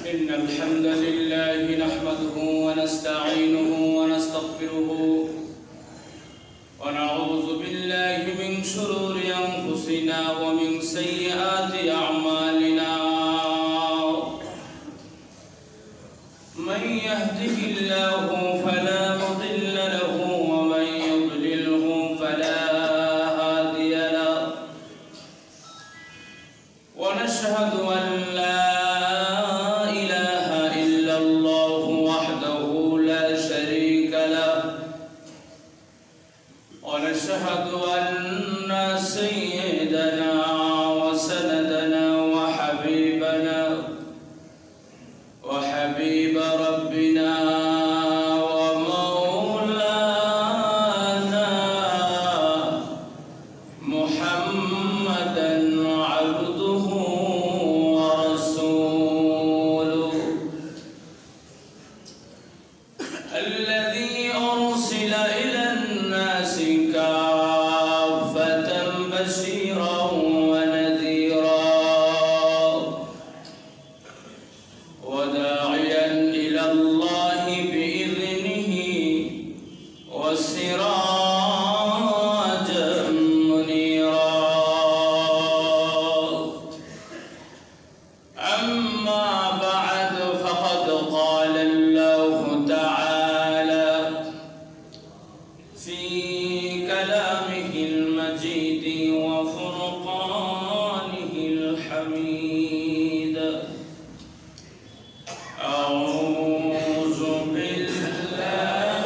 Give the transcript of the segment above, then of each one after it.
إن الحمد لله نحمده ونستعينه ونستغفره ونعوذ بالله من شرور أنفسنا ومن سيئات أعمالنا من يهده الله فلا مضل له ومن يضلله فلا هادي له ونشهد أن لا إله إلا الله وحده لا شريك له ونشهد أن سيدنا وسندنا وحبيب ربنا ومولانا محمدا عبده ورسوله الذي أرسل إلى الناس كافة بشيرا ونذيرا وداعيا إلى الله بإذنه وسراجا منيرا. أما بعد فقد قال الله تعالى في كلامه المجيد وفرقانه الحميد: أعوذ بالله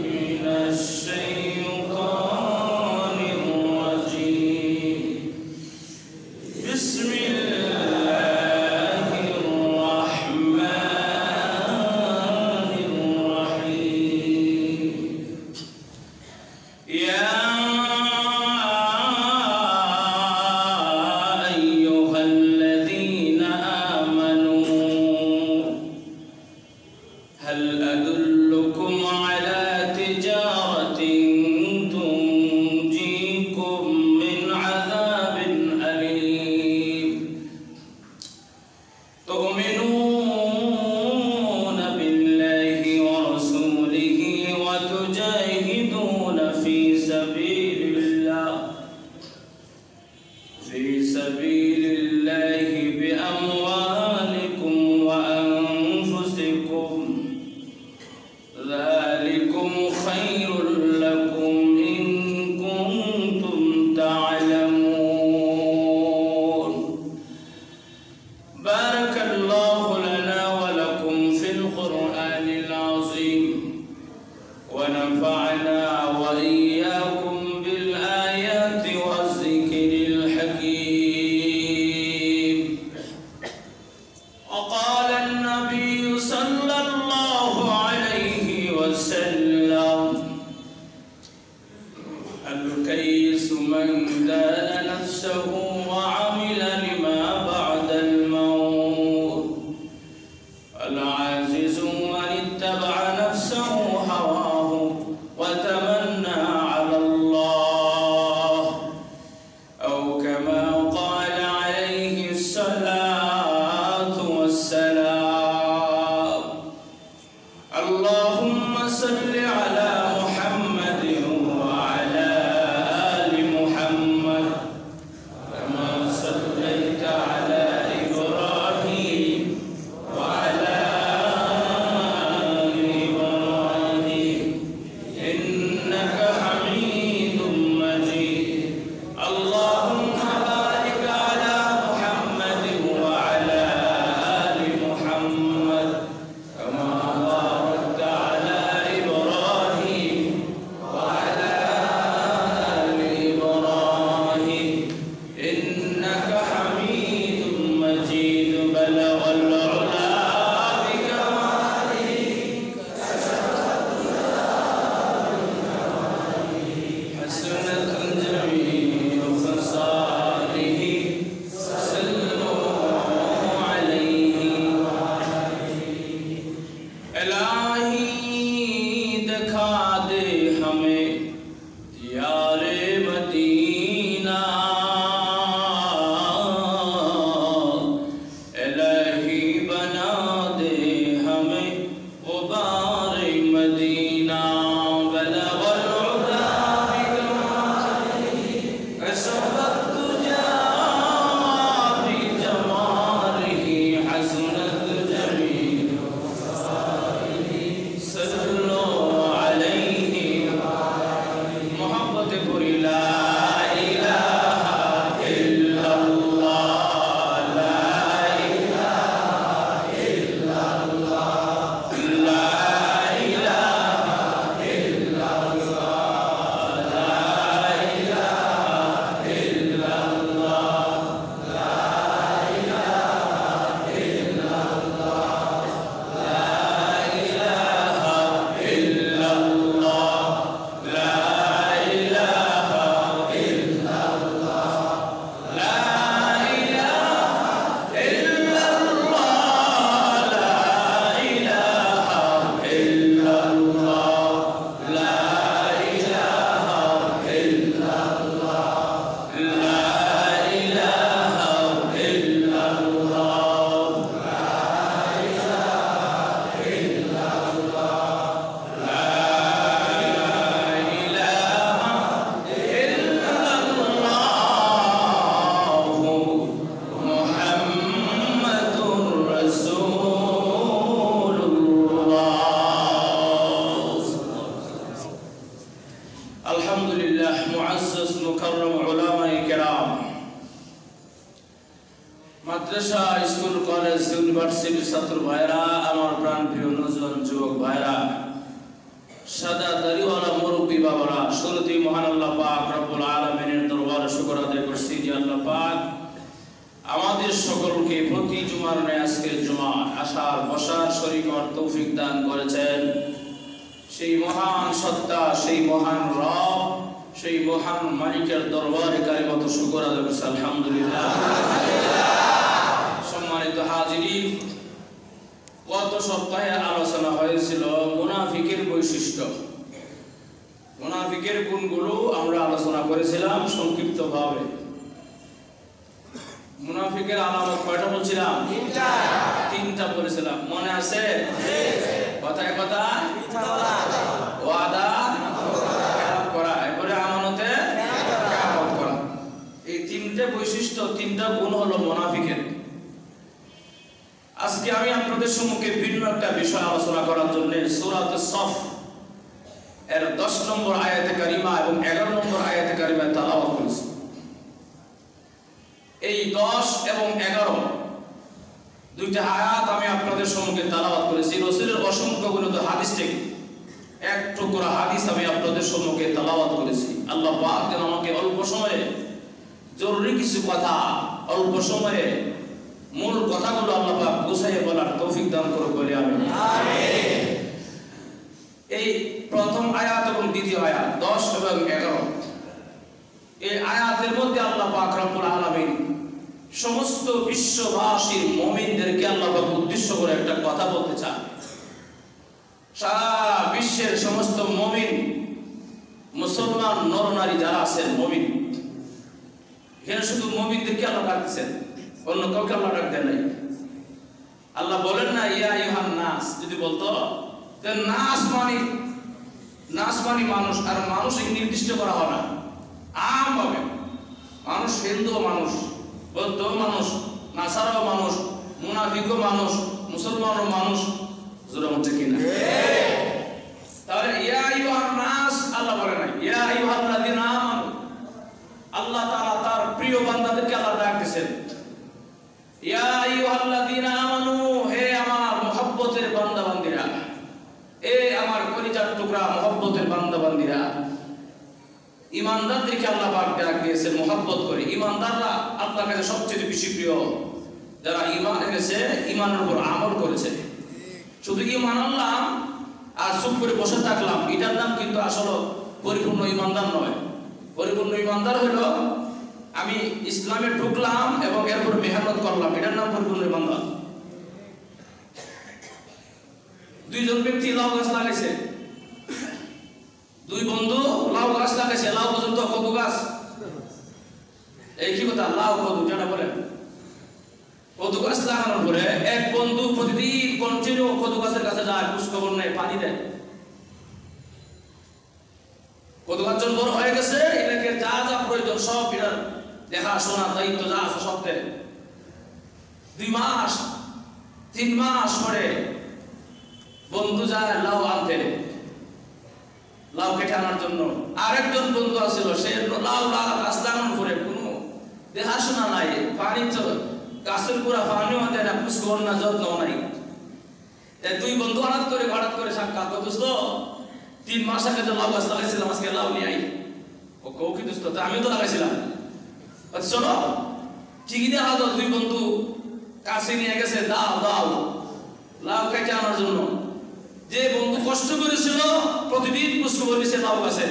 من الشيطان الرجيم. بسم الله الرحمن الرحيم. يا أيها الذين آمنوا هل أدلكم على تجارة تنجيكم من عذاب أليم تؤمنون بالله ورسوله وتجاهدون في سبيل الله بأموالكم وأنفسكم ذلكم خير لكم إن كنتم تعلمون. بارك الله बना दे हमें गुबार मदीना बलगल उदा बिकमालिही कसबत तुजा भी जमालिही हसनत जमील वसाइलिही सल्लल्लाहु अलैहि मोहब्बत पूरी ला इलाहा इल्लल्लाह ला इलाहा इल्लल्लाह ला इलाहा इल्लल्लाह ला इलाहा इल्लल्लाह ला इलाहा इल्लल्लाह ला इलाहा इल्लल्लाह ला इलाहा इल्लल्लाह ला इलाहा इल्लल्लाह ला इलाहा इल्लल्लाह ला इलाहा इल्लल्लाह ला इलाहा इल्लल्लाह अल्हम्दुलिल्लाह मुअज़्ज़ज़ मुकर्रम उलामाए किराम মাদ্রাসা স্কুল কলেজ ইউনিভার্সিটির ছাত্র ভাইরা আমার প্রাণপ্রিয় নজওয়ান যুবক ভাইরা সাদা দাড়িওয়ালা মুরব্বী বাবারা শুরুতেই মহান আল্লাহ পাক রব্বুল আলামিনের দরবারে শুকর আদায় করছি যে আল্লাহ পাক আমাদের সকলকে প্রতি জুমার ন্যায় আজকের জুমা আসার বসার শরীক হওয়ার তৌফিক দান করেছেন সেই মহান সত্তা সেই মহান রব সেই মহান মালিকের দরবারে কারিমত শুকর আদায় করছি আলহামদুলিল্লাহ। সম্মানিত হাজিরিন, গত সপ্তাহে আলোচনা হয়েছিল মুনাফিকের বৈশিষ্ট্য, মুনাফিকের গুণগুলো আমরা আলোচনা করেছিলাম সংক্ষিপ্তভাবে। মুনাফিকের আলামত কয়টা বলছিলাম? তিনটা বলেছিলাম, মনে আছে? কথায় কথা ওয়াদা করা, এরপরে আমানতে খেয়ানত করা। এই তিনটে বৈশিষ্ট্য, তিনটা গুণ হলো মুনাফিকের। আজকে আমি আপনাদের সম্মুখে ভিন্ন একটা বিষয় আলোচনা করার জন্য সূরাতুস সফ এর 10 নম্বর আয়াতে কারিমা এবং 11 নম্বর আয়াতে কারিমা তেলাওয়াত করেছি। এই 10 এবং 11 দুইটা আয়াত আমি আপনাদের সম্মুখে তেলাওয়াত করেছি। রাসূলের অসংখ্য গণিত হাদিস থেকে এক টুকরা হাদিস আমি আপনাদের সম্মুখে তেলাওয়াত করেছি। আল্লাহ পাক যেন আমাকে অল্প সময়ে জরুরি কিছু কথা, অল্প সময়ে মূল কথাগুলো আল্লাহ পাক গুছাইয়ে বলার তৌফিক দান করুন বলে আমিন। এই প্রথম আয়াত এবং দ্বিতীয় আয়াত 10 এবং 11 এই আয়াতের মধ্যে আল্লাহ পাক রব্বুল আলামিন সমস্ত বিশ্ববাসীর মুমিনদেরকে আল্লাহ পাক উদ্দেশ্য করে একটা কথা বলতে চান। সারা বিশ্বের সমস্ত মুমিন মুসলমান নরনারী যারা আছেন মুমিন, এখানে শুধু মুমিনদেরকে আল্লাহ ডাকছেন, অন্য কাউকে আল্লাহ ডাকতেন নাই। আল্লাহ বলেন না ইয়া আইয়ুহান নাস, যদি বলতো যে নাস মানে মানুষ, আর মানুষ নির্দিষ্ট করা হয় না, আম ভাবে মানুষ, হিন্দু মানুষ, বৌদ্ধ মানুষ, নাসারাও মানুষ, মুনাফিকও মানুষ, মুসলমানও মানুষ, জোরে বলছে কিনা? তাহলে ইয়া আইয়ুহান নাস আল্লাহ বলে না, ইয়া আইয়ুহাল্লাযিনা আমানু। আল্লাহ তাআলা তার প্রিয় বান্দাদেরকে আল্লাহ ডাকতেছেন, ইয়া আইয়ুহাল্লাযিনা আমানু, হে আমার মুহাব্বতের বান্দা বান্দীরা, এ আমার কলিজার টুকরা মুহাব্বতের বান্দা বান্দীরা। ঈমানদারদেরকে আল্লাহ পাক ডাক দিয়েছেন মুহাব্বত করে। ঈমানদাররা আল্লাহর কাছে সবচেয়ে বেশি প্রিয়, যারা ঈমান এনেছে, ঈমানের উপর আমল করেছে। শুধু ঈমান আনলাম আর চুপ করে বসে থাকলাম, এটার নাম কিন্তু আসলে পরিপূর্ণ ঈমানদার নয়। পরিপূর্ণ ঈমানদার হলো আমি ইসলামে ঢুকলাম এবং এরপর মেহনত করলাম, এটার নাম পরিপূর্ণ ঈমানদার। দুইজন ব্যক্তি লাউ গাছ লাগাইছে, দুই বন্ধু লাউ গাছ লাগাইছে, লাউ পর্যন্ত কদু গাছ, এই কি কথা, লাউ কদু যেটা বলে, কদু গাছ লাগানোর পরে এক বন্ধু যায়, খোঁজ খবর নেয়, পানি দেয়। কতজন বড় হয়ে গেছে, এটাকে যা যা প্রয়োজন সব এটার দেখাশোনা দায়িত্ব যা আছে সব দেয়। 2 মাস 3 মাস পরে বন্ধু যায় লাউ আনতে, লাউ কেটে আনার জন্য। আরেকজন বন্ধু আছিল, সে লাউ গাছ লাগানোর পরে কোনো দেখাশোনা নাই, পানি তো গাছের পুরা পানিও দেয় না, খোঁজ খবর না, যত্ন নাই। 2 বন্ধু হঠাৎ করে সাক্ষাৎ, দোস্ত 3 মাস আগে যে লাউ গাছ লাগাইছিলাম আজকে লাউ নিয়ে আই। ও কৌ কি দোস্ত, আমিও তো লাগাইছিলাম। চলো ঠিকই দেখা দাও, 2 বন্ধু কাছে নিয়ে গেছে, দাও লাউ কেটে আনার জন্য। যে বন্ধু কষ্ট করেছিল প্রতিদিন খোঁজ খবর নিয়েছে লাউ গাছে,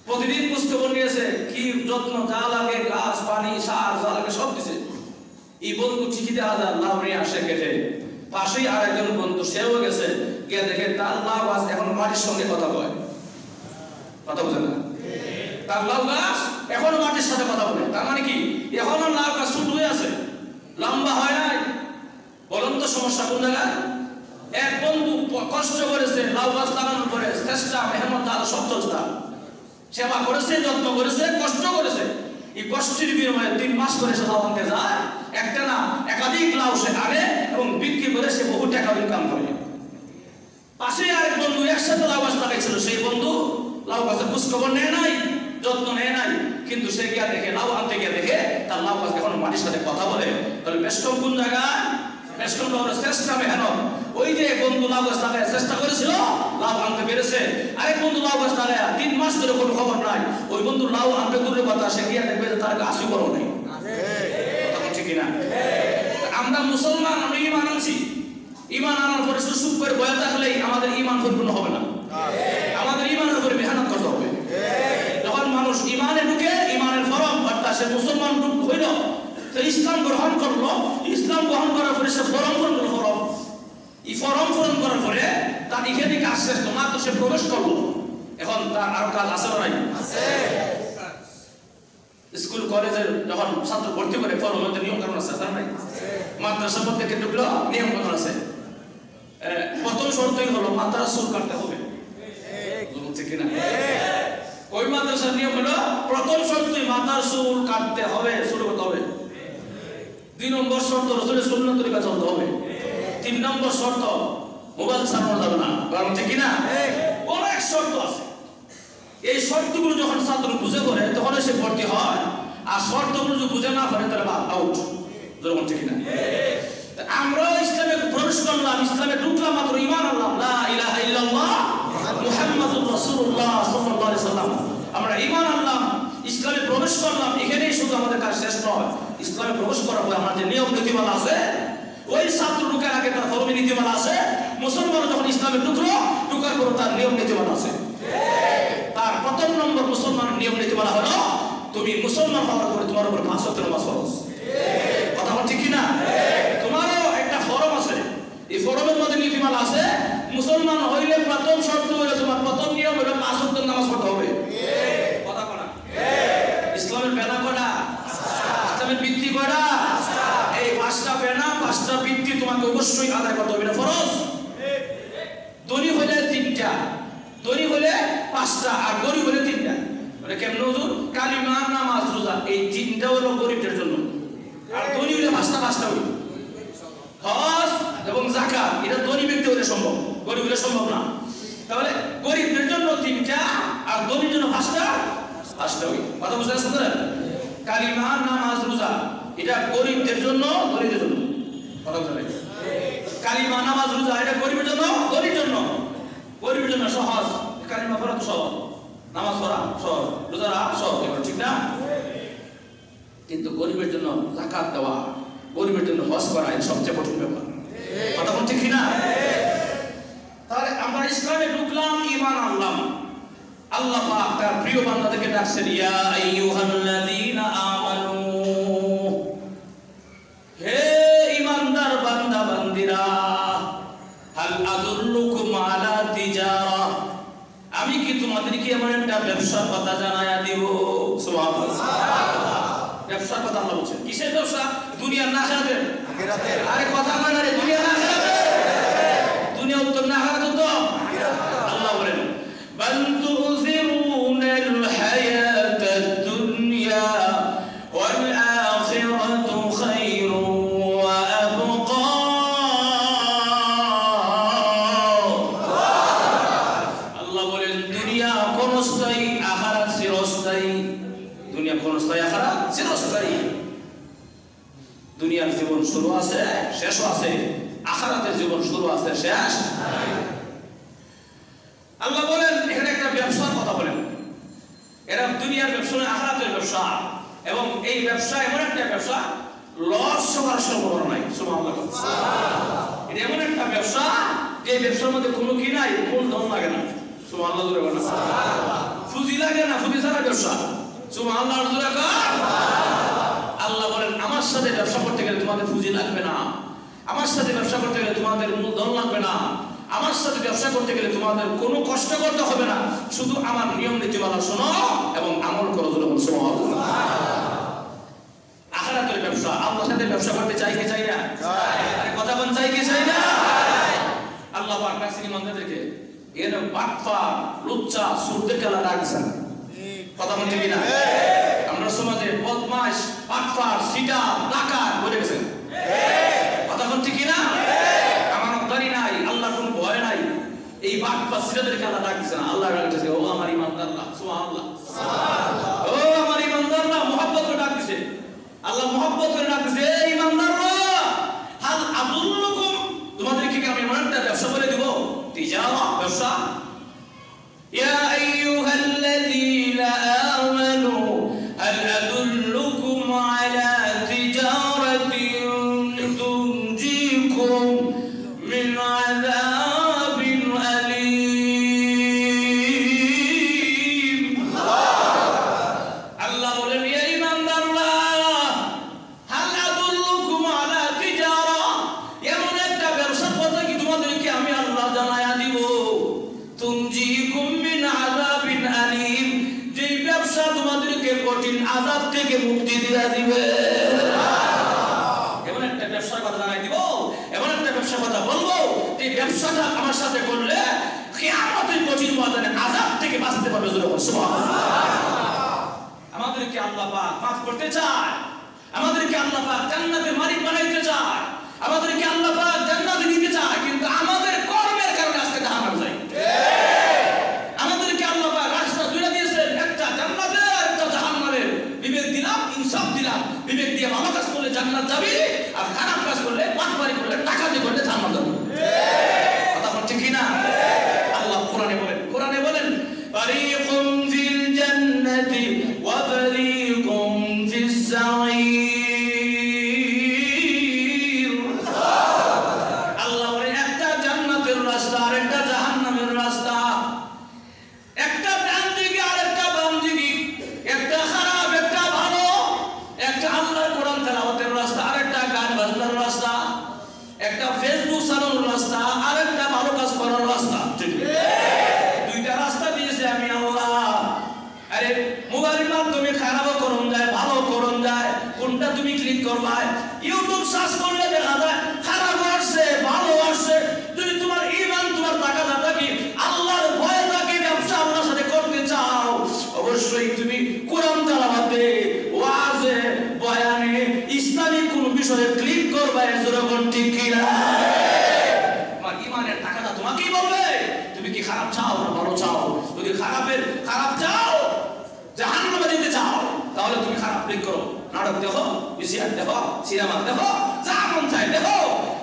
প্রতিদিন খোঁজ খবর নিয়েছে, কি যত্ন যা লাগে, গাছ পানি সার যা লাগে সব দিছে। এই বন্ধু ঠিকই দেখা যায় লাউ নিয়ে আসে কেটে। পাশেই আরেকজন বন্ধু, সেও গেছে, গিয়ে দেখে তার লাউ গাছ এখন মাটির সঙ্গে কথা বলে। কথা বোঝে না? তার লাউ গাছ এখনো মাটির সাথে কথা বলে। তার মানে কি, এখনো লাউ গাছ ছোট হয়ে আছে, লম্বা হয় নাই। বলুন তো সমস্যা কোন জায়গায়? এক বন্ধু কষ্ট করেছে লাউ গাছ লাগানোর পরে, চেষ্টা মেহনত আর সব চর্চা, সেবা করেছে, যত্ন করেছে, কষ্ট করেছে। এই কষ্টের বিনিময়ে 3 মাস করে সে লাউ আনতে যায়। একটা না একাধিক লাউ সে আনে এবং বিক্রি করে সে বহু টাকা ইনকাম করে। পাশে আরেক বন্ধু একসাথে লাউ গাছ লাগাইছিল, সেই বন্ধু লাউ গাছের খোঁজ খবর নেয় নাই, যত্ন নেয় নাই, কিন্তু সে গিয়া দেখে, লাউ আনতে গিয়ে দেখে তার লাউ গাছ এখন মাটির সাথে কথা বলে। তাহলে বেষ্টম কোন জায়গায়? বেষ্টম হলো চেষ্টা মেহনত। ওই যে বন্ধু লাউ গাছ লাগায় চেষ্টা করেছিল, লাউ আনতে পেরেছে। আরেক বন্ধু লাউ গাছ লাগায় 3 মাস ধরে কোনো খবর নাই, ওই বন্ধু লাউ আনতে দূরের কথা, সে গিয়া দেখবে যে তার গাছই বড় নেই। কথা ঠিক না? আমরা মুসলমান, আমরা ঈমান আনছি, ঈমান আনার পরে সুসুপ করে বয়ে থাকলেই আমাদের ঈমান পরিপূর্ণ হবে না। আমাদের ঈমানের উপরে মেহনত করতে হবে। যখন মানুষ ঈমানে ঢুকে, ঈমানের ফরম অর্থাৎ সে মুসলমান হইল, তো ইসলাম গ্রহণ করলো, ইসলাম গ্রহণ করার পরে সে ফরম পূরণ করলো। এই ফরম পূরণ করার পরে তার এখানে কাজ শেষ না, তো সে প্রবেশ করলো। এখন তার আরো কাজ আছে না নাই? স্কুল কলেজে যখন ছাত্র ভর্তি করে, ফরমের নিয়ম কানুন আছে না নাই? মাদ্রাসা মধ্যে ঢুকলো, নিয়ম কানুন আছে। প্রথম শর্তই হলো মাথার চুল কাটতে হবে। কিনা? ওই মাদ্রাসার নিয়ম হলো প্রথম শর্তই মাথার চুল কাটতে হবে, চুল করতে হবে। 2 নম্বর শর্ত রাসূলের সুন্নাত তরিকা চলতে হবে। 3 নম্বর শর্ত মোবাইল চালানো যাবে না। কারণ ঠিক কিনা? অনেক শর্ত আছে। এই শর্তগুলো যখন ছাত্র বুঝে পড়ে তখন সে ভর্তি হয়, আর শর্তগুলো যদি বুঝে না পড়ে তাহলে আউট। যেরকম ঠিক কিনা? আমরা ইসলামে প্রবেশ করলাম, ইসলামে ঢুকলাম, মাত্র ঈমান আনলাম, লা ইলাহা ইল্লাল্লাহ মুহাম্মাদুর রাসূলুল্লাহ সাল্লাল্লাহু আলাইহি সাল্লাম, আমরা ঈমান আনলাম, ইসলামে প্রবেশ করলাম। এখানেই শুধু আমাদের কাজ শেষ নয়, ইসলামে প্রবেশ করার পরে আমাদের যে নিয়ম নীতিমালা আছে, ওই ছাত্র ঢুকার আগে তার ধর্মী নীতিমালা আছে। মুসলমান যখন ইসলামে ঢুকার পর তার নিয়ম নীতিমালা আছে। তার প্রথম নম্বর মুসলমানের নিয়ম নীতিমালা হলো, তুমি মুসলমান হওয়ার পরে তোমার উপর 5 ওয়াক্ত নামাজ ফরজ। কথা বল ঠিক কিনা? তোমারও একটা ফরম আছে, এই ফরমের মধ্যে নীতিমালা আছে। মুসলমান হইলে প্রথম শর্ত হলো, তোমার প্রথম নিয়ম হলো 5 ওয়াক্ত নামাজ পড়তে হবে। কথা বলা ইসলামের বেনা কয়টা? ইসলামের ভিত্তি কয়টা? এই 5টা বেনা, 5টা ভিত্তি তোমাকে অবশ্যই আদায় করতে হবে, এটা ফরজ। দড়ি হলে 3টা, দড়ি হলে 5টা, আর গরিব হলে 3টা। মানে কেমন হুজুর? কালিমা, নামাজ, রোজা, এই 3টা হলো গরিবদের জন্য। আর দড়ি হলে 5টা হইল। হজ এবং যাকাত এটা ধনী ব্যক্তি হলে সম্ভব, গরিব হলে সম্ভব না। তাহলে গরিবদের জন্য 3টা, আর ধনীর জন্য 5টা হইল। কথা বুঝতে পারছেন? কালিমা, নামাজ, রোজা এটা গরিবদের জন্য, ধনীদের জন্য। কথা বুঝতে পারছেন? কালিমা, নামাজ, রোজা এটা গরিবের জন্য, ধনীর জন্য। গরিবের জন্য সহজ, কালিমা পড়া তো সহজ, নামাজ পড়া সহজ, রোজা রাখা সহজ, ঠিক না? কিন্তু গরিবের জন্য যাকাত দেওয়া, গরিবের জন্য হজ করা এটা সবচেয়ে কঠিন ব্যাপার। কথা বলছে কিনা? তাহলে আমরা ইসলামে ঢুকলাম, ঈমান আনলাম। আল্লাহ পাক তার প্রিয় বান্দাদেরকে ডাকছেন, ইয়া আইয়ুহাল্লাযীনা আমানু, হে ঈমানদার বান্দা বান্দিরা, হাল আদুল্লুকুম আলা তিজারা, আমি কি তোমাদেরকে এমন একটা ব্যবসার কথা জানায়া দিব? সুবহানাল্লাহ। ব্যবসার কথা আল্লাহ বলছেন। কিসের ব্যবসা? দুনিয়ার না আখিরাতের? আরে কথা কয় না রে, দুনিয়ার না আখিরাতের? দুনিয়া শেষ আছে, আখিরাতের জীবন শুরু আছে, শেষ। আল্লাহ বলেন এখানে একটা ব্যবসার কথা বলেন, এরা দুনিয়ার ব্যবসা নয়, আখিরাতের ব্যবসা। এবং এই ব্যবসা এমন একটা ব্যবসা লস হওয়ার সম্ভাবনা নাই। সুবহানাল্লাহ। এটা এমন একটা ব্যবসা যে ব্যবসার মধ্যে কোনো কি নাই, মূলধন লাগে না। সুবহানাল্লাহ জোরে বলেন। পুঁজি লাগে না, পুঁজি ছাড়া ব্যবসা। সুবহানাল্লাহ জোরে বলেন। আল্লাহ বলেন আমার সাথে ব্যবসা করতে গেলে তোমাদের পুঁজি লাগবে না, আমার সাথে ব্যবসা করতে গেলে তোমাদের মূলধন লাগবে না, আমার সাথে ব্যবসা করতে গেলে তোমাদের কোনো কষ্ট করতে হবে না, শুধু আমার নিয়ম নীতিমালা শোনো এবং আমল করো। সুবহানাল্লাহ। আখিরাতের ব্যবসা, আল্লাহর সাথে ব্যবসা করতে চাই কি চাই না? কথা বলেন, চাই কি চাই না? আল্লাহ পাক কাছে ইমানদারদেরকে এর বাটপা লুচ্চা সুরদেরকে আল্লাহ রাখছেন। কথা বলতে কি না? আমরা সমাজে বদমাশ বাটপা সিটা ডাকাত বলে গেছেন। কথা বলতে কি না? আমানতদারি নাই, আল্লাহর কোনো ভয় নাই, এই বাটপা সিটাদেরকে আল্লাহ রাখছেন। আল্লাহ রাখছে ও আমার ইমানদাররা। সুবহানাল্লাহ। ও আমার ইমানদাররা, মুহাব্বত করে ডাকছে আল্লাহ, মুহাব্বত করে ডাকছে এই ইমানদাররা, হাল আদুল্লুকুম, তোমাদেরকে কি আমি এমন একটা ব্যবসা বলে দিব? তিজারা, ব্যবসা। ইয়া আইয়ুহাল্লাযীনা আমানু হাল আদুল্লুকুম আলা তিজারাতিন তুনজিকুম মিন আযাবিন আলীম। আল্লাহ বলেন ইয়া ইমানদাররা, হাল আদুল্লুকুম আলা তিজারা, এমন একটা ব্যবসার কথা কি তোমাদেরকে আমি আল্লাহ জানায়া দিব? তুনজিকুম মিন আযাবিন আলীম, যে ব্যবসা তোমাদেরকে কঠিন আযাব থেকে মুক্তি দিয়া দিবে। এমন একটা ব্যবসার কথা জানাই দিব, এমন একটা ব্যবসার কথা বলবো যে ব্যবসাটা আমার সাথে করলে কিয়ামতের কঠিন ময়দানে আযাব থেকে বাঁচতে পারবে। সুবহানাল্লাহ। আমাদেরকে আল্লাহ পাক মাফ করতে চায়, আমাদেরকে আল্লাহ পাক জান্নাতের মালিক বানাইতে চায়, আমাদেরকে আল্লাহ পাক জান্নাতে নিতে চায়, কিন্তু আমাদের কর্মের কারণে আজকে জাহান্নামে যাই। আমাদেরকে আল্লাহ পাক রাস্তা দুইটা দিয়েছেন, একটা জান্নাতের আর একটা জাহান্নামের। বিবেক দিলাম, ইনসাফ দিলাম, বিবেক দিয়ে ভালো কাজ করলে জান্নাত যাবি, আর খারাপ কাজ করলে বাটপারি করলে ডাকাতি করলে জাহান্নাম যাবি। কথা বলছে কি না? আল্লাহ কোরআনে বলেন ফারিকুম ফিল জান্নাতি ওয়া ফারিকুম ফিস সাঈর। আল্লাহ বলেন একটা জান্নাতের রাস্তা আর একটা জাহান্নামের রাস্তা, একটা ডান দিকে আর একটা বাম দিকে, একটা খারাপ একটা ভালো, একটা আল্লাহর কোরআন তেলাওয়াতের রাস্তা আর একটা গান বাজনার রাস্তা, একটা ফেসবুক চালানোর রাস্তা আর একটা ভালো কাজ করার রাস্তা। দুইটা রাস্তা দিয়েছে আমি আল্লাহ। আরে মোবাইলের মাধ্যমে খারাপও করন যায়, ভালো করন যায়, কোনটা তুমি ক্লিক করবা? ইউটিউব সার্চ করলে দেখা যায় খারাপ আসছে, ভালো আসছে। যদি তোমার ঈমান, তোমার তাকাদা থাকে, আল্লাহর ভয় থাকে, ব্যবসা আল্লাহর সাথে করতে চাও, অবশ্যই তুমি কোরআন তেলাওয়াতে, ওয়াজে, বয়ানে, ইসলামিক কোন বিষয়ে ক্লিক করবা। এজরকম ঠিক কি না? তোমার ঈমানের তাকাদা তোমাকেই বলবে তুমি কি খারাপ চাও না ভালো চাও। যদি খারাপ চাও, জাহান্নামে যেতে চাও, তাহলে তুমি খারাপ ক্লিক করো, নাটক দেখো, বিসিআর দেখো, সিনেমা দেখো, যা মন চায় দেখো,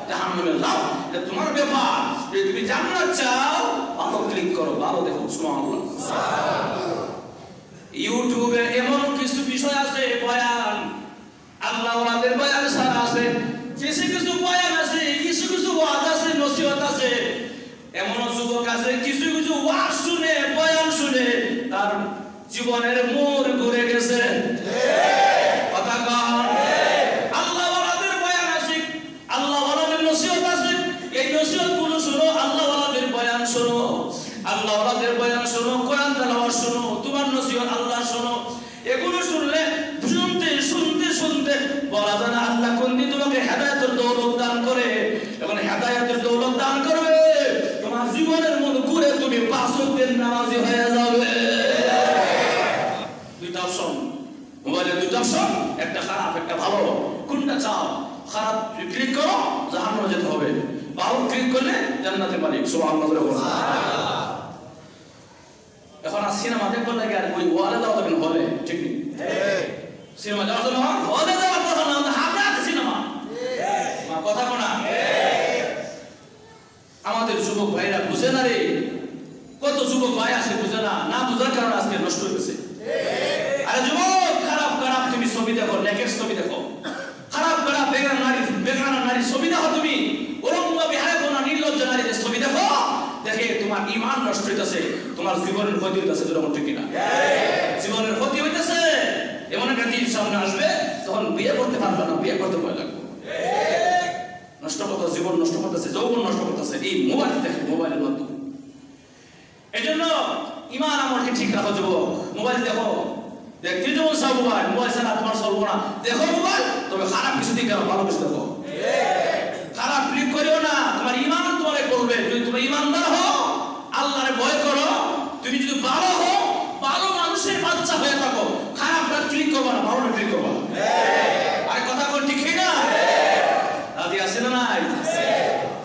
জাহান্নামে যাও, এটা তোমার ব্যাপার। যদি তুমি জান্নাত চাও, ভালো ক্লিক করো, ভালো দেখো। সুবহানাল্লাহ। ইউটিউবে এমন কিছু বিষয় আছে, বয়ান, আল্লাহ ওয়াদের বয়ান সারা আছে, কিছু বয়ান আছে, কিছু ওয়াজ আছে, নসিহত আছে। এমন যুবক আছে কিছু ওয়াজ শুনে, বয়ান শুনে তার জীবনের মোড় ঘুরে গেছে। কথা কন। আল্লাহ ওয়াদের বয়ান আছে, আল্লাহ ওয়াদের নসিহত আছে, এই নসিহত গুলো শোনো, আল্লাহ ওয়াদের বয়ান শোনো, আল্লাহ ওয়াদের বয়ান শোনো, কোরআন তেলাওয়াত শোনো, তোমার নসিহত আল্লাহ শোনো। এগুলো শুনলে শুনতে বলা যায় না আল্লাহ কোনদিন তোমাকে হেদায়েতের দৌলত দান করে, এবং হেদায়েতের দৌলত দান করবে, তোমার জীবনের মন ঘুরে তুমি পাঁচ ওয়াক্তের নামাজি হয়ে যাবে। দুইটা অপশন, মোবাইলে দুইটা অপশন, একটা খারাপ একটা ভালো। কোনটা চাও? খারাপ ক্লিক করো, জাহান্নামে যেতে হবে, ভালো ক্লিক করলে জান্নাতে মালিক। সুবহানাল্লাহ। এখন আর সিনেমা দেখবার লাগে আর ওই ওয়ালে যাওয়া যাবে না, হলে ঠিক নেই। সিনেমা যাওয়ার জন্য হলে যাওয়ার কথা না, হাতে সিনেমা। কথা কোনা আমাদের যুবক ভাইরা বুঝে না রে, কত যুবক ভাই আছে বুঝে না, না বুঝার কারণে আজকে নষ্ট হয়ে গেছে। আরে যুবক, খারাপ খারাপ তুমি ছবি দেখো, নেকের ছবি দেখো, খারাপ খারাপ বেগানা নারী ছবি দেখো, তুমি উলঙ্গ বিহায়পনা নির্লজ্জ নারীদের ছবি দেখো, দেখে তোমার ঈমান নষ্ট হইতেছে, তোমার জীবনের ক্ষতি হইতেছে। যেরকম ঠিক কিনা? জীবনের ক্ষতি হইতেছে। এমন একটা দিন সামনে আসবে তখন বিয়ে করতে পারবে না, বিয়ে করতে ভয় লাগবে। নষ্ট করতে, জীবন নষ্ট করতেছে, যৌবন নষ্ট করতেছে এই মোবাইল দেখে, মোবাইলের মাধ্যমে। এই জন্য ঈমান আমলকে ঠিক রাখো যুবক। মোবাইল দেখো, দেখতে যেমন সব মোবাইল, মোবাইল ছাড়া তোমার চলবো না। দেখো মোবাইল, তবে খারাপ কিছু দিকে ভালো কিছু দেখো। খারাপ ক্লিক করিও না, তোমার ঈমান তোমারে করবে। যদি তুমি ঈমানদার হও, আল্লাহরে ভয় করো, তুমি যদি ভালো হও, ভালো মানুষের বাচ্চা হয়ে থাকো, খারাপটা ক্লিক করবে না, ভালোটা ক্লিক করবে। আর কথা কোন ঠিক না? রাজি আছে না নাই?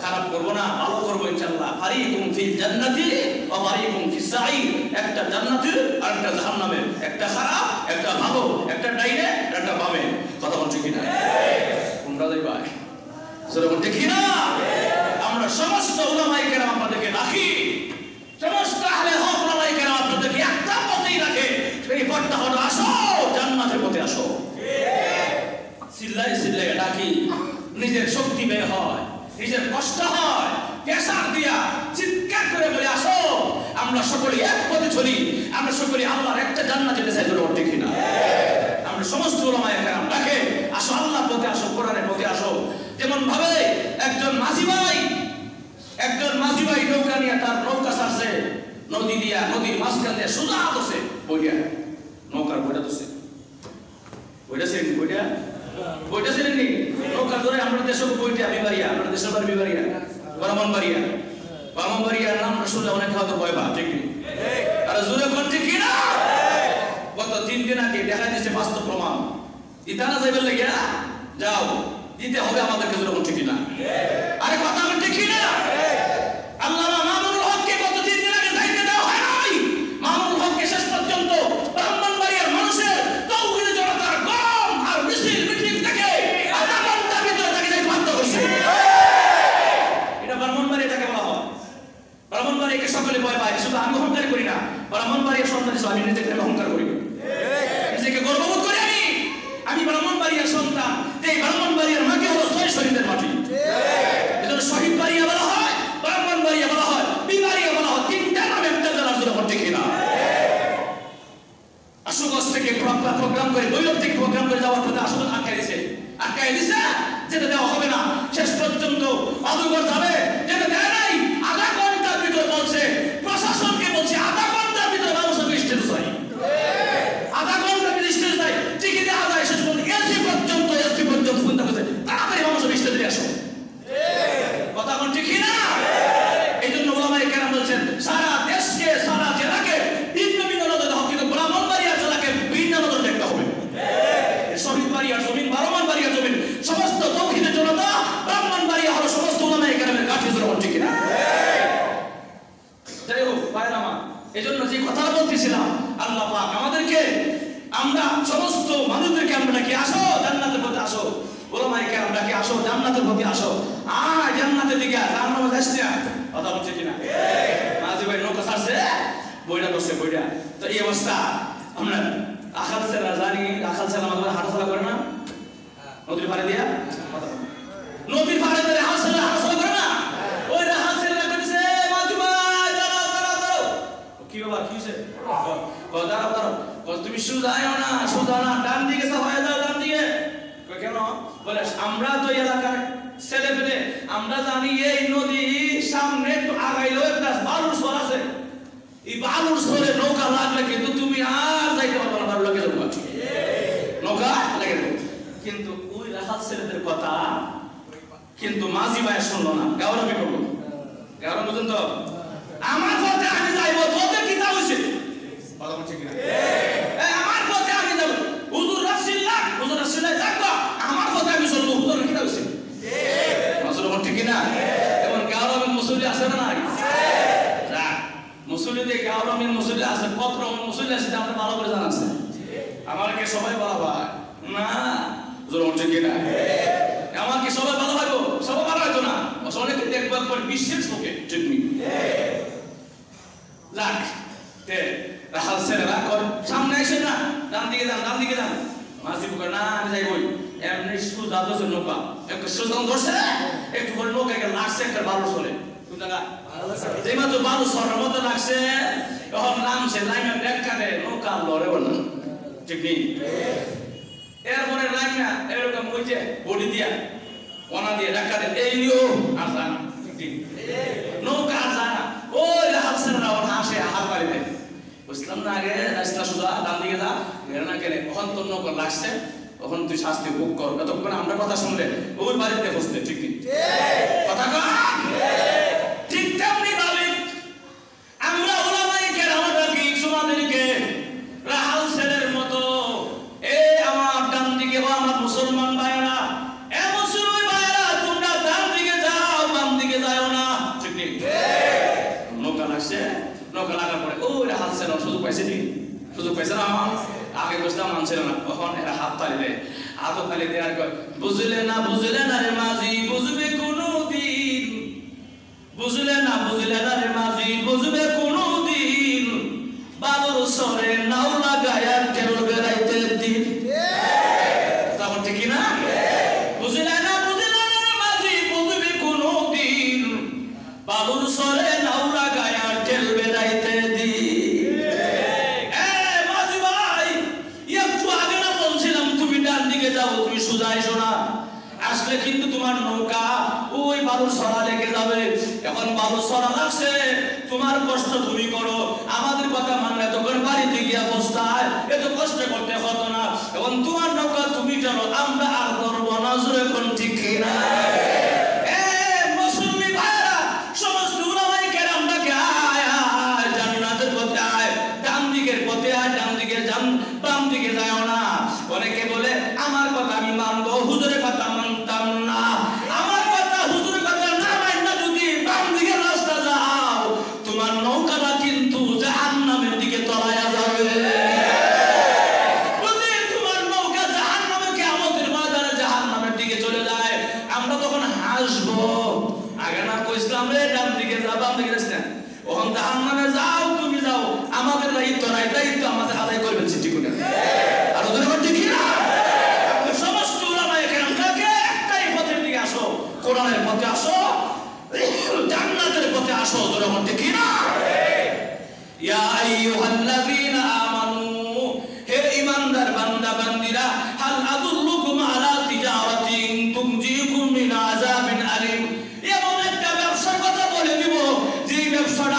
খারাপ করবো না, ভালো করবো ইনশাআল্লাহ। ফারিকুম ফিল জান্নাতি ওয়া ফারিকুম ফিস সাঈর। একটা জান্নাতে আর একটা জাহান্নামে, একটা খারাপ একটা ভালো, একটা ডাইনে একটা বামে। কথা কোন ঠিক না? কোনটা যাইবা? সেরকম ঠিক না? আমরা সমস্ত উলামায়ে কেরাম আপনাদেরকে রাখি, সমস্ত আহলে হক উলামায়ে কেরাম আপনাদেরকে একটা পথেই রাখে। সেই পথটা হলো আসো জান্নাতের পথে আসো। চিল্লাই চিল্লাই ডাকি, নিজের শক্তি বের হয়, নিজের কষ্ট হয়, প্রেসার দিয়া চিৎকার করে বলে আসো আমরা সকলে এক পথে চলি, আমরা সকলে আল্লাহর একটা জান্নাত যেতে চাই। ধরো ঠিক না? আমরা সমস্ত উলামায়ে কেরাম ডাকে আসো আল্লাহর পথে আসো, কোরআনের পথে আসো। যেমন ভাবে একজন মাঝি ভাই নৌকা নিয়ে তার নৌকা ছাড়ছে নদী দিয়া, নদীর মাঝখান দিয়ে সোজা বসে বইটা, নৌকার বইটা দোষে বইটা ছিলেন নি নৌকা ধরে আমরা দেশের বইটা বিবারিয়া, আমরা দেশের বাড়ি বিবারিয়া, ব্রাহ্মণবাড়িয়ার নাম শুনলে অনেক হয়তো ভয় পা। ঠিক নেই? আর জোরে কোন ঠিক না? গত 3 দিন আগে দেখা দিয়েছে বাস্তব প্রমাণ। ইতানা যাইবেন লাগিয়া যাও, দিতে হবে আমাদেরকে। জোরে কোন ঠিক না? আরে কথা কোন ঠিক না? আল্লামা মামুনুল হককে গত 3 দিন আগে যাইতে দেওয়া হয় নাই। মামুনুল হককে শেষ পর্যন্ত ব্রাহ্মণবাড়িয়ার মানুষের তৌহিদের জনতার গম আর মিছিল মিটিং থেকে আধা ঘন্টার ভিতরে তাকে যাইতে বাধ্য করছে। এটা ব্রাহ্মণবাড়িয়াটাকে বলা হয়। ব্রাহ্মণবাড়িয়াকে সকলে ভয় পায়। শুধু আমি অহংকার করি না, ব্রাহ্মণবাড়িয়ার সন্তান হিসেবে আমি নিজেকে অহংকার করি, নিজেকে গর্ববোধ করি। আমি ব্রাহ্মণবাড়িয়ার সন্তান। এই ব্রাহ্মণবাড়িয়ার মাটি হলো ছয় শহীদের মাটি। এজন্য শহীদ বাড়িয়া বলা হয়, ব্রাহ্মণবাড়িয়া বলা হয়, বিবাড়িয়া বলা হয়। 3টা নাম একটা জেলার জন্য ঠিক না? আশুগঞ্জ থেকে প্রোগ্রাম করে, বৈরব থেকে প্রোগ্রাম করে যাওয়ার পথে আশুগঞ্জ আটকাই দিছে, যেতে দেওয়া হবে না। শেষ পর্যন্ত অদূর যাবে, যেতে দেয় নাই। আধা ঘন্টার ভিতরে বলছে, প্রশাসনকে বলছে আধা ঘন্টার ভিতরে মানুষ স্টেজ চাই, আধা ঘন্টার ভিতরে স্টেজ চাই। টিকিট দেওয়া যায়, শেষ পর্যন্ত এসপি পর্যন্ত ফোন করছে, তাড়াতাড়ি মানুষ স্টেজে আসো। কথা কোন ঠিক না? এই জন্য উলামায়ে কেরাম বলছেন সারা দেশকে, সারা জেলাকে ভিন্ন ভিন্ন নজরে দেখো, কিন্তু ব্রাহ্মণবাড়িয়া জেলাকে ভিন্ন নজরে দেখতে হবে। শহীদ বাড়িয়ার জমিন, ব্রাহ্মণবাড়িয়ার জমিন, সমস্ত তৌহিদের জনতা ব্রাহ্মণবাড়িয়া হলো সমস্ত উলামায়ে কেরামের কাঠি। জোরে ঠিক না? যাই হোক ভাইরা আমার, এই জন্য যে কথা বলতেছিলাম, আল্লাহ পাক আমাদেরকে, আমরা সমস্ত মানুষদেরকে আমরা ডাকি আসো জান্নাতের পথে আসো। উলামায়ে কেরাম ডাকি আসো জান্নাতের পথে আসো। জান্নাতের দিকে জাহান্নামে যাস না। কথা বলছে কিনা? মাঝি ভাই নৌকা ছাড়ছে, বইটা বসে বইটা। তো এই অবস্থা আমরা আখাল ছেড়া জানি, আখাল ছেড়া আমাদের হাঁটাচলা করে না নদীর পাড়ে দিয়া, নদীর পাড়ে ধরে হাঁটাচলা করে না। ওই হাল ছেড়া করেছে মাঝি ভাই, দাঁড়াও। কি বাবা কি হয়েছে? দাঁড়াও, তুমি সোজা আয়ো না, সোজা না, ডান দিকে হয়ে যাও, ডান দিকে। কেন? বলে আমরা তো এলাকার ছেলে ফেলে, আমরা জানি এই নদীর সামনে একটু আগাইলেও একটা বালুর সর আছে। এই বালুর সরে নৌকা লাগলে কিন্তু তুমি আর যাইতে পারবে না, বালু লাগে যাবো, নৌকা লেগে যাবে। কিন্তু ওই রাহাত ছেলেদের কথা কিন্তু মাঝি ভাই শুনলো না, গাওরামি করলো। গাওরামি বুঝুন তো, আমার পথে আমি যাইবো, তোদের কি তা হয়েছে? কথা বলছে কিনা? আমার পথে আমি যাবো, হুজুর রাসূলুল্লাহ যাকবা, আমার পথে আমি চলবো, হুজুর কি তা হয়েছে? মাসুলুম ঠিক না? যেমন গাওরামির মুসল্লি আছে না নাই? মুসল্লিদের গাওরামির মুসল্লি আছে, কত রকমের মুসল্লি আছে আমরা ভালো করে জানা আছে। আমাকে সবাই বলা ভাই না, হুজুর ঠিক না? আমাকে সবাই ভালো ভাইবো করে বিশ্বের চোখে ঠিক নেই লাখ রাহাল ছেলেরা সামনে এসে না ডান দিকে যান মাঝি পুকুর না আমি যাই বই এমনি সুজা ধরছে নৌকা একটা সুজন ধরছে একটু করে নৌকা লাগছে একটা বালু চলে যেই মাত্র বালু সরের মতো লাগছে তখন নামছে লাইনে দেখা দেয় নৌকা লড়ে বল ঠিক নেই এরপরে লাইন না এরকম ওই যে বডি দিয়া ওনা দিয়ে দেখা দেয় এই নিও আর জানা ঠিক নৌকা জানা ওই রাহাল ছেলেরা ওর হাসে হাত বাড়িতে বুঝলাম না আগে রাস্তা সোজা ডান দিকে যা না গেলে কখন তোর নৌকা লাগছে তখন তুই শাস্তি ভোগ কর এতক্ষণ আমরা কথা শুনলে ওই বাড়িতে বসতে ঠিক কথা ঠিক তেমনি ভাবে আমরা ওলামায়ে কেরামকে তোমাদেরকে রাহাল ছেলের মতো আমার ডান দিকে বা আমার মুসলমান ভাইরা মুসলমান ভাইরা তোমরা ডান দিকে যাও বাম দিকে যাও না ঠিক নৌকা লাগছে নৌকা লাগার পরে ও রাহাল ছেলে সুযোগ পাইছে না আগে বুঝতাম মানছিল না তখন এরা হাত তালি দেয় হাত তালি দেয় আর কয় বুঝলে না রে মাঝি বুঝবে কোনদিন বুঝলে না রে মাঝি বুঝবে কোনদিন বাদর সরে নাও লাগায়া তেল বেড়াইতে দিন তখন ঠিক না বুঝলে না রে মাঝি বুঝবে কোনদিন বাদর সরে নাও লাগায়া তেল বেড়াইতে দিন যাও তুমি সোজা এসো না আসলে কিন্তু তোমার নৌকা ওই বালু সরা লেগে যাবে এখন বালু সরা লাগছে তোমার কষ্ট তুমি করো আমাদের কথা মানলে তখন বাড়িতে গিয়া বসতায় এত কষ্ট করতে হতো না এখন তোমার নৌকা তুমি চলো আমরা আর ধরবো না জোরে কোন ঠিক না মুসলমান ভাইরা সমস্ত উলামায়ে কেরামকে আয় জান্নাতের পথে আয় ডান দিকের পথে আয় ডান দিকে যান বাম দিকে যাও না অনেকে বলে আমার কথা আমি মানবো হুজুরের কথা মানতাম না আমার কথা হুজুরের কথা না মাননা যদি বাম দিকে রাস্তা যাও তোমার নৌকাটা কিন্তু জাহান্নামের দিকে তলায়া যাবে যদি তোমার নৌকা জাহান্নামের কিয়ামতের ময়দানে জাহান্নামের দিকে চলে যায় আমরা তখন হাসবো আগে না কইছিলাম রে ডান দিকে যা বাম দিকে রাস্তা ওখান জাহান্নামে যাও তুমি যাও আমাদের দায়িত্ব নাই দায়িত্ব আমাদের আদায় করবেন ঠিক না আর ওদের ঠিক না সমস্ত উলামায়ে কেরামকে একটাই পথের দিকে আসো কোরআনের পথে আসো জান্নাতের পথে আসো যখন ঠিক না ইয়া আইয়ুহাল্লাযীনা আমানু হে ঈমানদার বান্দা বান্দীরা হাল আদুল্লুকুম আলা তিজারাতিন তুনজিকুম মিন আযাবিন আলিম এমন একটা ব্যবসার কথা বলে দিব যে ব্যবসাটা